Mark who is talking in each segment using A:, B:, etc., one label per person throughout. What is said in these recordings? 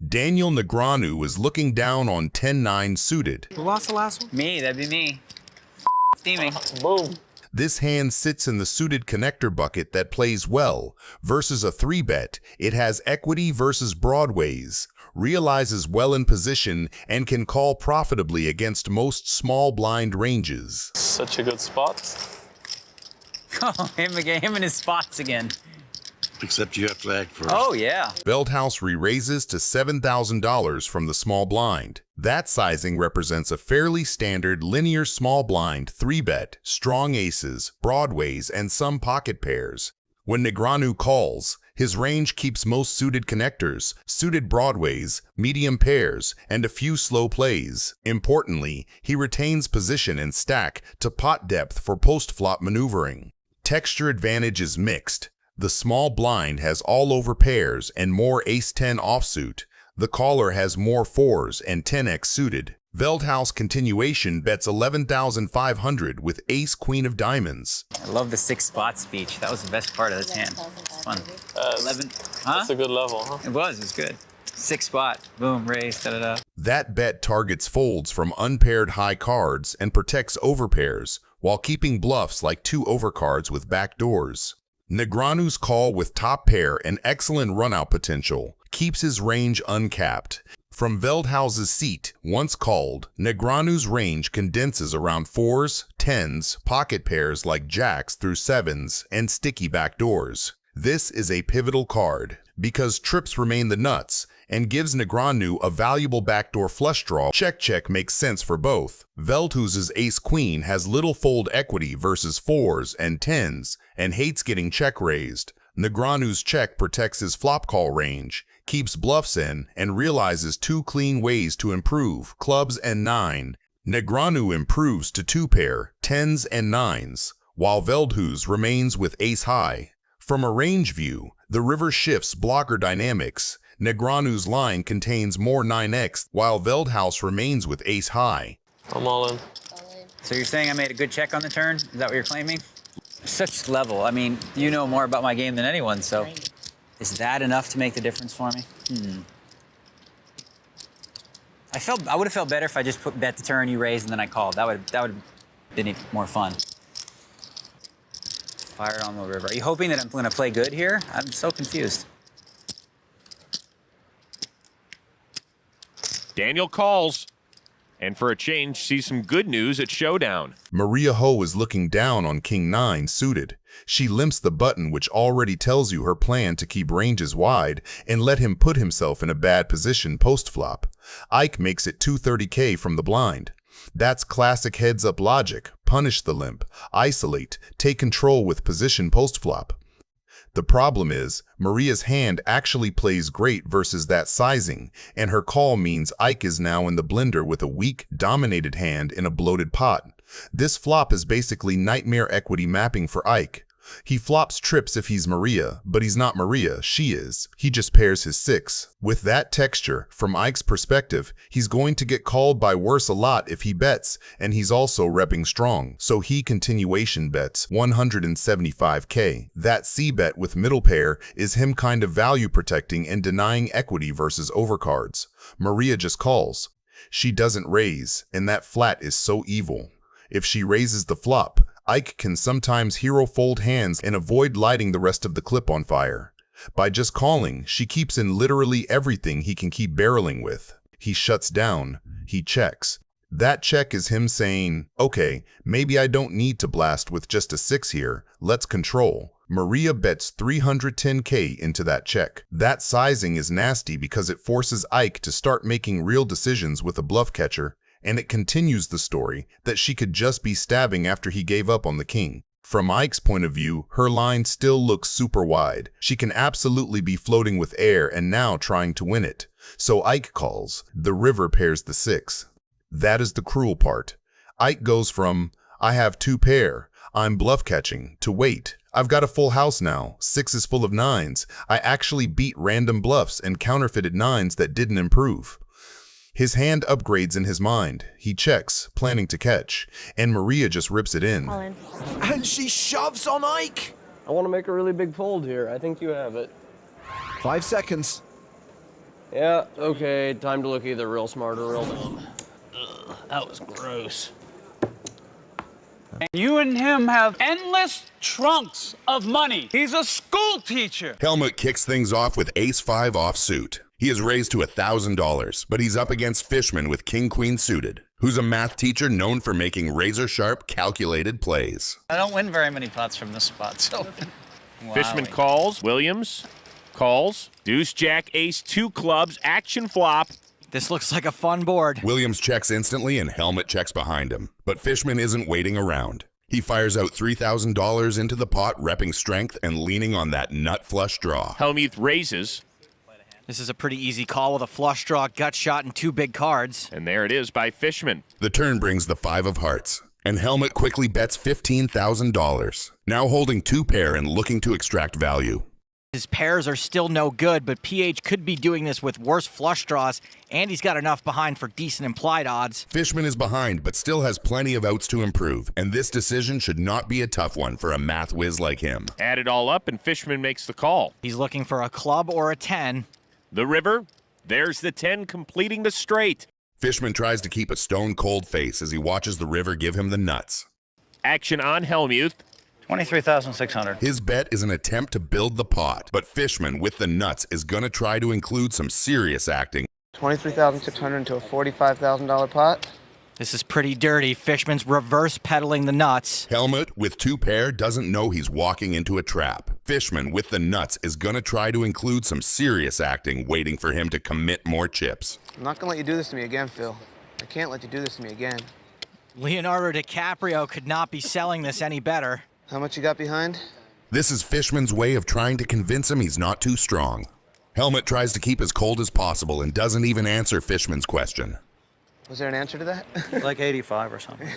A: Daniel Negreanu is looking down on 10-9 suited.
B: Who lost the last one?
C: Me, that'd be me. Steaming.
B: Boom.
A: This hand sits in the suited connector bucket that plays well. Versus a 3-bet, it has equity versus broadways, realizes well in position, and can call profitably against most small blind ranges.
B: Such a good spot.
C: Oh, him again, him and his spots again.
D: Except you have to act first.
C: Oh, yeah.
A: Veldhouse re-raises to $7,000 from the small blind. That sizing represents a fairly standard linear small blind 3-bet, strong aces, broadways, and some pocket pairs. When Negreanu calls, his range keeps most suited connectors, suited broadways, medium pairs, and a few slow plays. Importantly, he retains position and stack to pot depth for post-flop maneuvering. Texture advantage is mixed. The small blind has all over pairs and more ace-10 offsuit. The caller has more 4s and 10x suited. Veldhouse continuation bets 11,500 with ace-queen of diamonds.
C: I love the 6-spot speech. That was the best part of this hand. It's fun. 11. Huh?
B: That's a good level, huh?
C: It was good. 6-spot, boom, raise, da-da-da.
A: That bet targets folds from unpaired high cards and protects overpairs, while keeping bluffs like 2 overcards with backdoors. Negreanu's call with top pair and excellent runout potential keeps his range uncapped. From Veldhouse's seat, once called, Negreanu's range condenses around 4s, 10s, pocket pairs like jacks through 7s, and sticky backdoors. This is a pivotal card, because trips remain the nuts, and gives Negreanu a valuable backdoor flush draw. Check-check makes sense for both. Veldhouse's ace-queen has little fold equity versus 4s and 10s, and hates getting check-raised. Negreanu's check protects his flop call range, keeps bluffs in, and realizes 2 clean ways to improve, clubs and 9. Negreanu improves to 2-pair, 10s and 9s, while Veldhouse remains with ace-high. From a range view, the river shifts blocker dynamics. Negreanu's line contains more 9x, while Veldhouse remains with ace-high.
B: I'm all in.
C: So you're saying I made a good check on the turn? Is that what you're claiming? Such level. I mean, you know more about my game than anyone, so is that enough to make the difference for me? I would have felt better if I just bet the turn, you raised, and then I called. That would have been more fun. Fire on the river. Are you hoping that I'm going to play good here? I'm so confused.
E: Daniel calls, and for a change, sees some good news at Showdown.
A: Maria Ho is looking down on King 9 suited. She limps the button, which already tells you her plan to keep ranges wide and let him put himself in a bad position post-flop. Ike makes it 230K from the blind. That's classic heads-up logic. Punish the limp, isolate, take control with position post-flop. The problem is, Maria's hand actually plays great versus that sizing, and her call means Ike is now in the blender with a weak, dominated hand in a bloated pot. This flop is basically nightmare equity mapping for Ike. He flops trips if he's Maria, but he's not Maria, she is. He just pairs his 6. With that texture, from Ike's perspective, he's going to get called by worse a lot if he bets, and he's also repping strong, so he continuation bets 175K. That C-bet with middle pair is him kind of value protecting and denying equity versus overcards. Maria just calls. She doesn't raise, and that flat is so evil. If she raises the flop, Ike can sometimes hero fold hands and avoid lighting the rest of the clip on fire. By just calling, she keeps in literally everything he can keep barreling with. He shuts down. He checks. That check is him saying, okay, maybe I don't need to blast with just a 6 here. Let's control. Maria bets 310K into that check. That sizing is nasty because it forces Ike to start making real decisions with a bluff catcher, and it continues the story that she could just be stabbing after he gave up on the king. From Ike's point of view, her line still looks super wide. She can absolutely be floating with air and now trying to win it. So Ike calls. The river pairs the 6. That is the cruel part. Ike goes from, I have 2 pair, I'm bluff catching, to wait, I've got a full house now, 6 is full of 9s. I actually beat random bluffs and counterfeited 9s that didn't improve. His hand upgrades in his mind. He checks, planning to catch, and Maria just rips it in.
F: And she shoves on Ike!
G: I want to make a really big fold here. I think you have it.
F: 5 seconds.
G: Yeah, okay, time to look either real smart or real dumb. Ugh, that was gross.
H: You and him have endless trunks of money. He's a school teacher.
A: Helmut kicks things off with ace-5 offsuit. He is raised to $1,000, but he's up against Fishman with king-queen suited, who's a math teacher known for making razor-sharp, calculated plays.
C: I don't win very many pots from this spot, so.
E: Fishman calls. Williams calls. Deuce, jack, ace, 2 clubs, action flop.
C: This looks like a fun board.
A: Williams checks instantly and Helmut checks behind him, but Fishman isn't waiting around. He fires out $3,000 into the pot, repping strength and leaning on that nut flush draw.
E: Helmuth raises.
C: This is a pretty easy call with a flush draw, gut shot, and 2 big cards.
E: And there it is by Fishman.
A: The turn brings the 5 of hearts, and Helmut quickly bets $15,000, now holding 2 pair and looking to extract value.
C: His pairs are still no good, but PH could be doing this with worse flush draws, and he's got enough behind for decent implied odds.
A: Fishman is behind, but still has plenty of outs to improve, and this decision should not be a tough one for a math whiz like him.
E: Add it all up, and Fishman makes the call.
C: He's looking for a club or a 10.
E: The river. There's the 10 completing the straight.
A: Fishman tries to keep a stone-cold face as he watches the river give him the nuts.
E: Action on Helmuth.
C: 23,600.
A: His bet is an attempt to build the pot, but Fishman, with the nuts, is going to try to include some serious acting.
I: 23,600 into a $45,000 pot.
C: This is pretty dirty. Fishman's reverse pedaling the nuts.
A: Helmut, with 2 pair, doesn't know he's walking into a trap. Fishman, with the nuts, is going to try to include some serious acting, waiting for him to commit more chips.
I: I'm not going to let you do this to me again, Phil. I can't let you do this to me again.
C: Leonardo DiCaprio could not be selling this any better.
I: How much you got behind?
A: This is Fishman's way of trying to convince him he's not too strong. Helmut tries to keep as cold as possible and doesn't even answer Fishman's question.
I: Was there an answer to that?
C: Like 85 or something.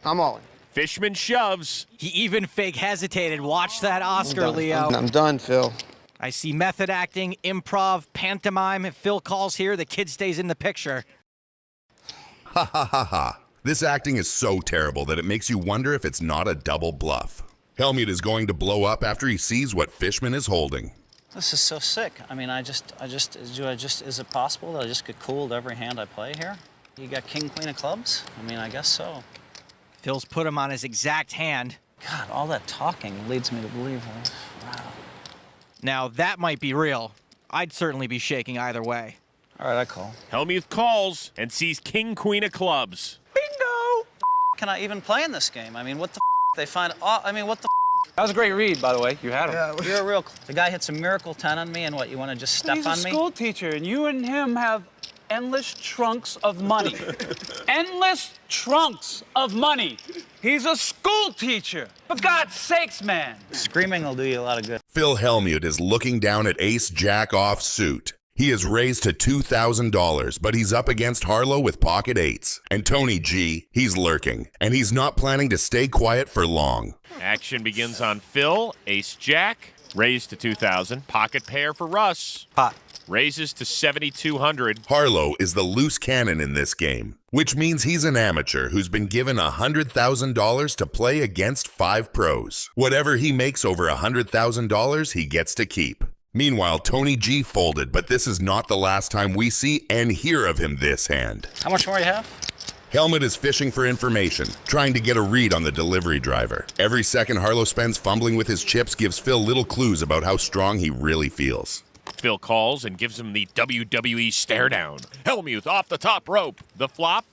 I: I'm all in.
E: Fishman shoves.
C: He even fake hesitated. Watch that Oscar, Leo.
I: I'm done, Phil.
C: I see method acting, improv, pantomime. If Phil calls here, the kid stays in the picture.
A: Ha ha ha ha. This acting is so terrible that it makes you wonder if it's not a double bluff. Helmut is going to blow up after he sees what Fishman is holding.
J: This is so sick. I mean, is it possible that I just get cooled every hand I play here? You got king, queen of clubs? I mean, I guess so.
C: Phil's put him on his exact hand.
J: God, all that talking leads me to believe, wow.
C: Now, that might be real. I'd certainly be shaking either way.
J: All right, I call.
E: Helmuth calls and sees king, queen of clubs.
J: Bingo! Can I even play in this game? I mean, what the they find, I mean, what the
H: That was a great read, by the way. You had him.
J: Yeah, you're a real, the guy hits a miracle 10 on me, and what, you want to just step on me?
H: He's a school teacher, and you and him have endless trunks of money. Endless trunks of money. He's a school teacher. For God's sakes, man.
J: Screaming will do you a lot of good.
A: Phil Helmut is looking down at ace-jack off suit. He is raised to $2,000, but he's up against Harlow with pocket 8s. And Tony G, he's lurking, and he's not planning to stay quiet for long.
E: Action begins on Phil. Ace-jack, raised to 2,000. Pocket pair for Russ.
J: Pot.
E: Raises to 7,200.
A: Harlow is the loose cannon in this game, which means he's an amateur who's been given $100,000 to play against 5 pros. Whatever he makes over $100,000, he gets to keep. Meanwhile, Tony G folded, but this is not the last time we see and hear of him this hand.
J: How much more you have?
A: Helmut is fishing for information, trying to get a read on the delivery driver. Every second Harlow spends fumbling with his chips gives Phil little clues about how strong he really feels.
E: Phil calls and gives him the WWE stare down. Helmuth off the top rope. The flop,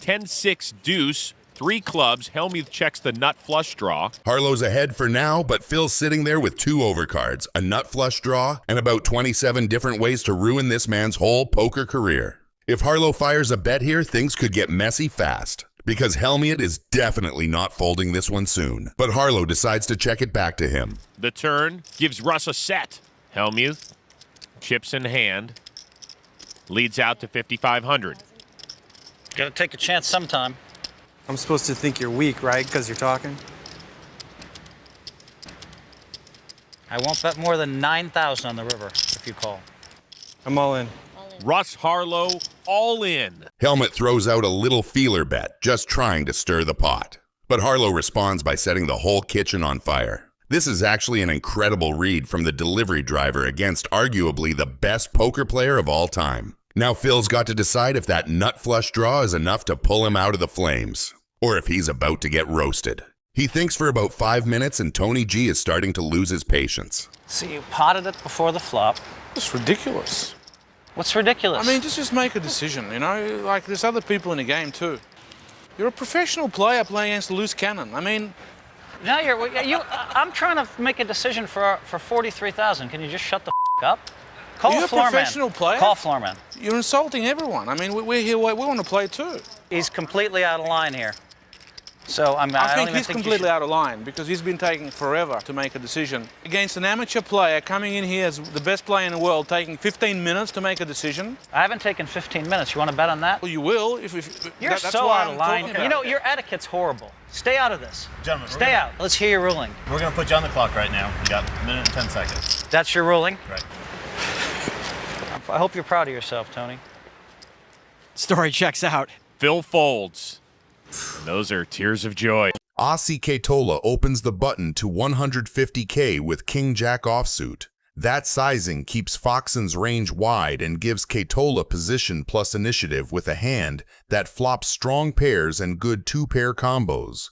E: 10-6 deuce, 3 clubs. Helmuth checks the nut flush draw.
A: Harlow's ahead for now, but Phil's sitting there with 2 overcards, a nut flush draw, and about 27 different ways to ruin this man's whole poker career. If Harlow fires a bet here, things could get messy fast, because Helmut is definitely not folding this one soon. But Harlow decides to check it back to him.
E: The turn gives Russ a set. Helmuth, chips in hand, leads out to 5,500.
J: Gotta take a chance sometime.
K: I'm supposed to think you're weak, right? Because you're talking?
J: I won't bet more than 9,000 on the river if you call.
K: I'm all in.
E: Russ Harlow, all in.
A: Helmut throws out a little feeler bet, just trying to stir the pot. But Harlow responds by setting the whole kitchen on fire.
L: This is actually an incredible read from the delivery driver against arguably the best poker player of all time. Now Phil's got to decide if that nut flush draw is enough to pull him out of the flames, or if he's about to get roasted. He thinks for about 5 minutes and Tony G is starting to lose his patience.
J: So you potted it before the flop.
F: It's ridiculous.
J: What's ridiculous?
F: I mean, just make a decision, you know? Like, there's other people in the game, too. You're a professional player playing against a loose cannon. I mean...
J: No, I'm trying to make a decision for 43,000. Can you just shut the up? Call
F: You're
J: a floor
F: a professional
J: man.
F: player?
J: Call a floor man.
F: You're insulting everyone. I mean, we're here, we want to play, too.
J: He's completely out of line here. So I
F: think he's completely out of line because he's been taking forever to make a decision. Against an amateur player coming in here as the best player in the world, taking 15 minutes to make a decision.
J: I haven't taken 15 minutes. You want to bet on that?
F: Well, you will.
J: You're
F: that's
J: so
F: why
J: out of
F: I'm
J: line.
F: talking
J: You know,
F: about it.
J: your etiquette's horrible. Stay out of this.
M: Gentlemen,
J: Stay out. Let's hear your ruling.
M: We're going to put you on the clock right now. You got a minute and 10 seconds.
J: That's your ruling?
M: Right.
J: I hope you're proud of yourself, Tony.
C: Story checks out.
E: Phil folds. And those are tears of joy.
A: Aussie Kola opens the button to 150K with King-Jack offsuit. That sizing keeps Foxen's range wide and gives Kola position plus initiative with a hand that flops strong pairs and good two-pair combos.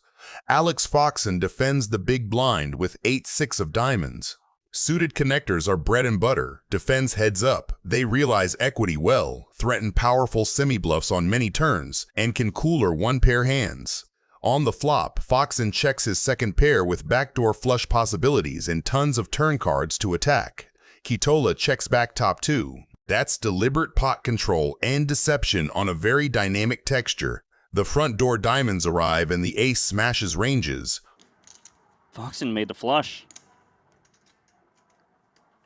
A: Alex Foxen defends the big blind with 8-6 of diamonds. Suited connectors are bread and butter, defends heads up. They realize equity well, threaten powerful semi-bluffs on many turns, and can cooler one-pair hands. On the flop, Foxen checks his second pair with backdoor flush possibilities and tons of turn cards to attack. Kola checks back top two. That's deliberate pot control and deception on a very dynamic texture. The front door diamonds arrive and the ace smashes ranges.
N: Foxen made the flush.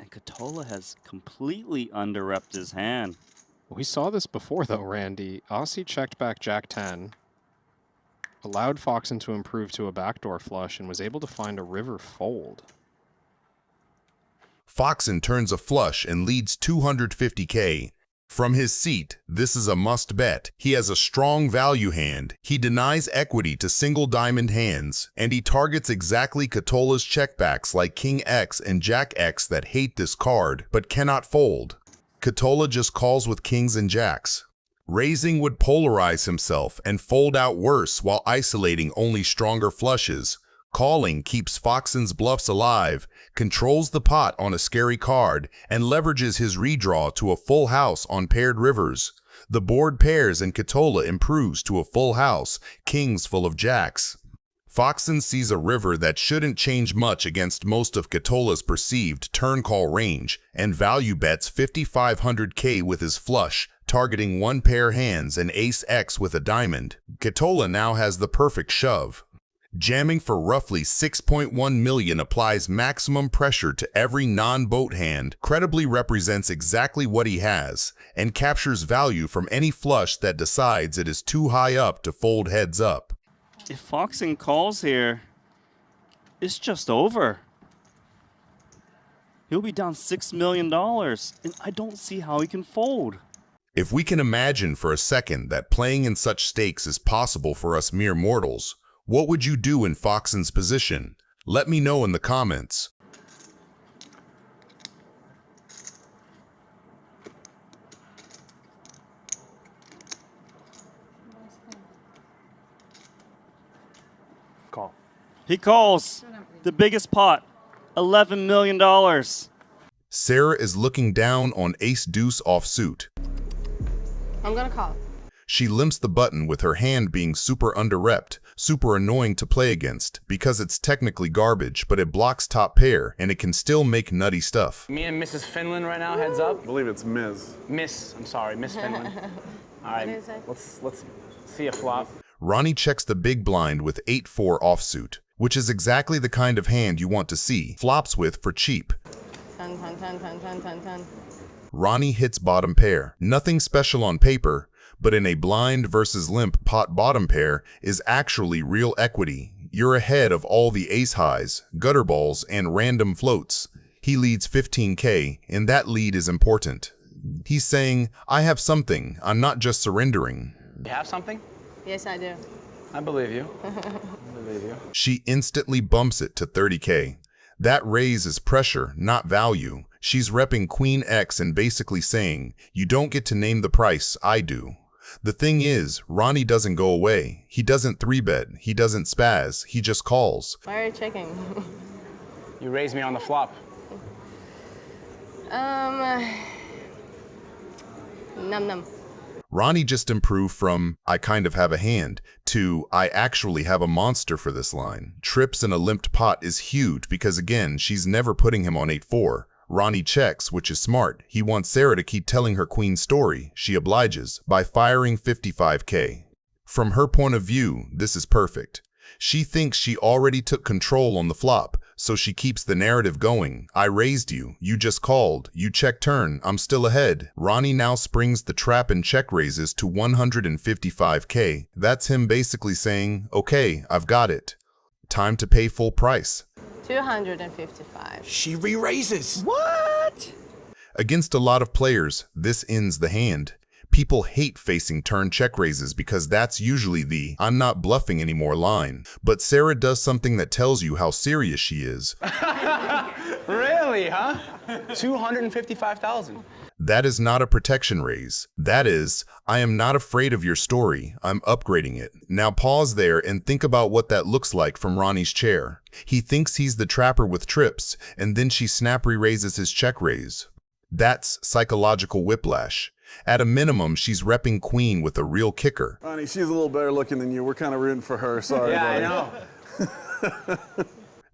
N: And Kola has completely under-repped his hand.
O: We saw this before though, Randy. Aussie checked back Jack 10. Allowed Foxen to improve to a backdoor flush and was able to find a river fold.
A: Foxen turns a flush and leads 250K. From his seat, this is a must bet. He has a strong value hand. He denies equity to single diamond hands, and he targets exactly Kotola's checkbacks like King X and Jack X that hate this card but cannot fold. Kola just calls with kings and jacks. Raising would polarize himself and fold out worse while isolating only stronger flushes. Calling keeps Foxen's bluffs alive, controls the pot on a scary card, and leverages his redraw to a full house on paired rivers. The board pairs and Kola improves to a full house, kings full of jacks. Foxen sees a river that shouldn't change much against most of Kotola's perceived turn call range and value bets 5,500K with his flush, targeting one pair hands and ace X with a diamond. Kola now has the perfect shove. Jamming for roughly 6.1 million applies maximum pressure to every non-boat hand, credibly represents exactly what he has, and captures value from any flush that decides it is too high up to fold heads up.
N: If Foxen calls here, it's just over. He'll be down $6 million, and I don't see how he can fold.
A: If we can imagine for a second that playing in such stakes is possible for us mere mortals, what would you do in Foxen's position? Let me know in the comments.
K: Call.
N: He calls the biggest pot, $11 million.
A: Sarah is looking down on ace-deuce offsuit.
P: I'm gonna call.
A: She limps the button with her hand being super under-repped, super annoying to play against, because it's technically garbage, but it blocks top pair, and it can still make nutty stuff.
H: Me and Mrs. Finland right now, heads up.
K: I believe it's Ms.
H: Miss Finland. All right, let's see a flop.
A: Ronnie checks the big blind with 8-4 offsuit, which is exactly the kind of hand you want to see flops with for cheap.
P: 10.
A: Ronnie hits bottom pair. Nothing special on paper, but in a blind versus limp pot bottom pair is actually real equity. You're ahead of all the ace highs, gutter balls, and random floats. He leads 15K, and that lead is important. He's saying, I have something, I'm not just surrendering.
H: You have something?
P: Yes, I do.
H: I believe you. I believe you.
A: She instantly bumps it to 30K. That raise is pressure, not value. She's repping Queen X and basically saying, you don't get to name the price, I do. The thing is, Ronnie doesn't go away. He doesn't 3-bet. He doesn't spaz. He just calls.
P: Why are you checking?
I: You raised me on the flop.
P: Num.
A: Ronnie just improved from, I kind of have a hand, to, I actually have a monster for this line. Trips in a limped pot is huge because, again, she's never putting him on 8-4. Ronnie checks, which is smart. He wants Sarah to keep telling her queen's story. She obliges by firing 55K. From her point of view, this is perfect. She thinks she already took control on the flop, so she keeps the narrative going. I raised you. You just called. You check turn. I'm still ahead. Ronnie now springs the trap and check raises to 155K. That's him basically saying, okay, I've got it. Time to pay full price.
P: 255.
Q: She re-raises.
P: What?
A: Against a lot of players, this ends the hand. People hate facing turn check raises because that's usually the I'm not bluffing anymore line. But Sarah does something that tells you how serious she is.
I: Really, huh? 255,000.
A: That is not a protection raise. That is, I am not afraid of your story. I'm upgrading it. Now pause there and think about what that looks like from Ronnie's chair. He thinks he's the trapper with trips, and then she snap re-raises his check raise. That's psychological whiplash. At a minimum, she's repping queen with a real kicker.
K: Ronnie, she's a little better looking than you. We're kind of rooting for her. Sorry,
I: Yeah,
K: buddy.
I: I know.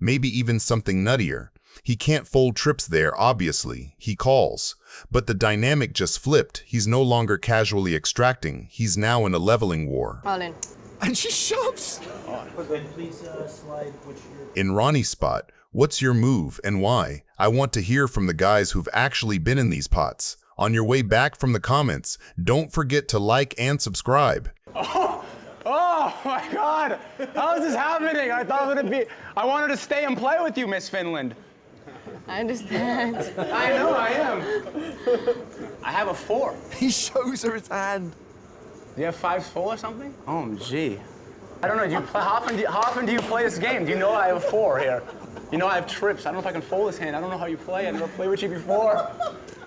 A: Maybe even something nuttier. He can't fold trips there, obviously. He calls. But the dynamic just flipped. He's no longer casually extracting. He's now in a leveling war.
P: All in.
Q: And she shoves.
A: In Ronnie's spot, what's your move and why? I want to hear from the guys who've actually been in these pots. On your way back from the comments, don't forget to like and subscribe.
I: Oh my God! How is this happening? I wanted to stay and play with you, Miss Finland.
P: I understand.
I: I know, I am. I have a 4.
Q: He shows her his hand.
I: Do you have 5-4 or something? Oh, gee. I don't know. How often do you play this game? Do you know I have a 4 here? You know I have trips. I don't know if I can fold this hand. I don't know how you play. I never played with you before.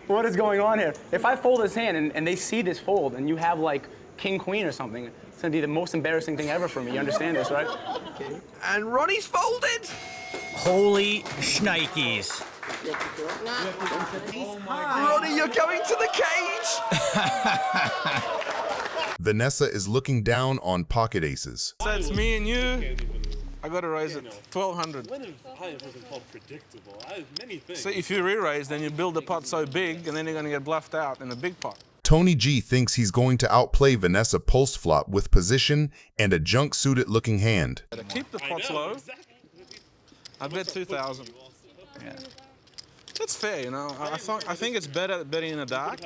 I: What is going on here? If I fold this hand and they see this fold and you have like king queen or something, it's gonna be the most embarrassing thing ever for me. You understand this, right?
Q: Okay. And Ronnie's folded.
C: Holy shnikes.
Q: Ronnie, you're going to the cage.
A: Vanessa is looking down on pocket aces.
F: So it's me and you. I got to raise it 1,200. So if you re-raise, then you build the pot so big, and then you're going to get bluffed out in the big pot.
A: Tony G thinks he's going to outplay Vanessa post-flop with position and a junk-suited looking hand.
F: Keep the pots low. I bet 2,000. Yeah. That's fair, you know. I think it's better betting in a dark.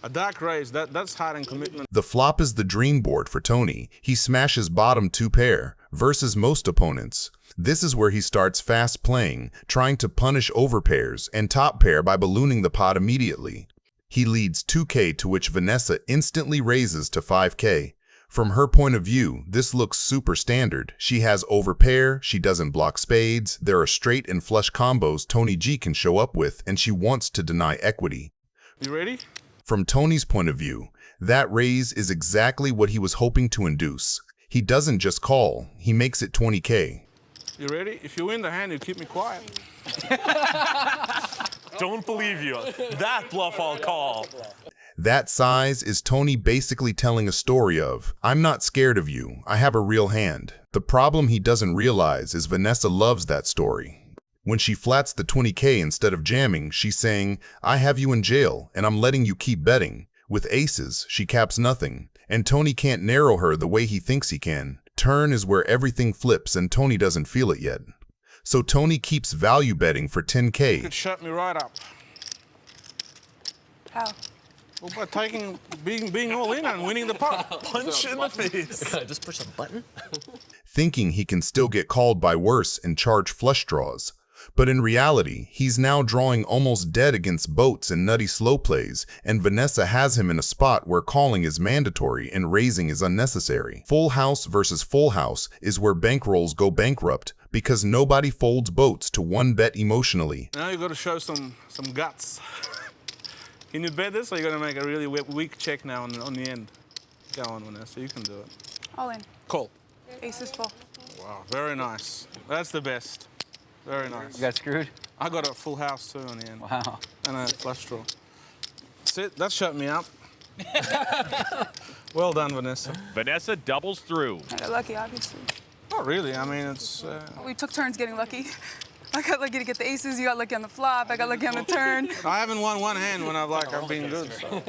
F: A dark raise, that's hard and commitment.
A: The flop is the dream board for Tony. He smashes bottom 2 pair versus most opponents. This is where he starts fast playing, trying to punish overpairs and top pair by ballooning the pot immediately. He leads 2K, to which Vanessa instantly raises to 5K. From her point of view, this looks super standard. She has overpair, she doesn't block spades, there are straight and flush combos Tony G can show up with, and she wants to deny equity.
F: You ready?
A: From Tony's point of view, that raise is exactly what he was hoping to induce. He doesn't just call, he makes it 20K.
F: You ready? If you win the hand, you keep me quiet.
B: Don't believe you. That bluff I'll call.
A: That size is Tony basically telling a story of, I'm not scared of you, I have a real hand. The problem he doesn't realize is Vanessa loves that story. When she flats the 20K instead of jamming, she's saying, I have you in jail, and I'm letting you keep betting. With aces, she caps nothing, and Tony can't narrow her the way he thinks he can. Turn is where everything flips, and Tony doesn't feel it yet. So Tony keeps value betting for 10K.
F: You could shut me right up.
P: How?
F: Well, by being all in and winning the pot.
B: Punch in the face.
G: Can I just push a button?
A: Thinking he can still get called by worse and charge flush draws. But in reality, he's now drawing almost dead against boats and nutty slow plays, and Vanessa has him in a spot where calling is mandatory and raising is unnecessary. Full house versus full house is where bankrolls go bankrupt, because nobody folds boats to one bet emotionally.
F: Now you got to show some guts. Can you bet this, or you're going to make a really weak check now on the end? Go on, Vanessa, you can do it.
R: All in.
F: Call.
R: Ace is full.
F: Wow, very nice. That's the best. Very nice.
C: You got screwed?
F: I got a full house too on the end.
C: Wow.
F: And a flush draw. That's it. That shut me up. Well done, Vanessa.
E: Vanessa doubles through.
R: I got lucky, obviously.
F: Not really. I mean, it's...
R: We took turns getting lucky. I got lucky to get the aces, you got lucky on the flop, I got lucky on the turn.
F: I haven't won one hand when I've been good. So.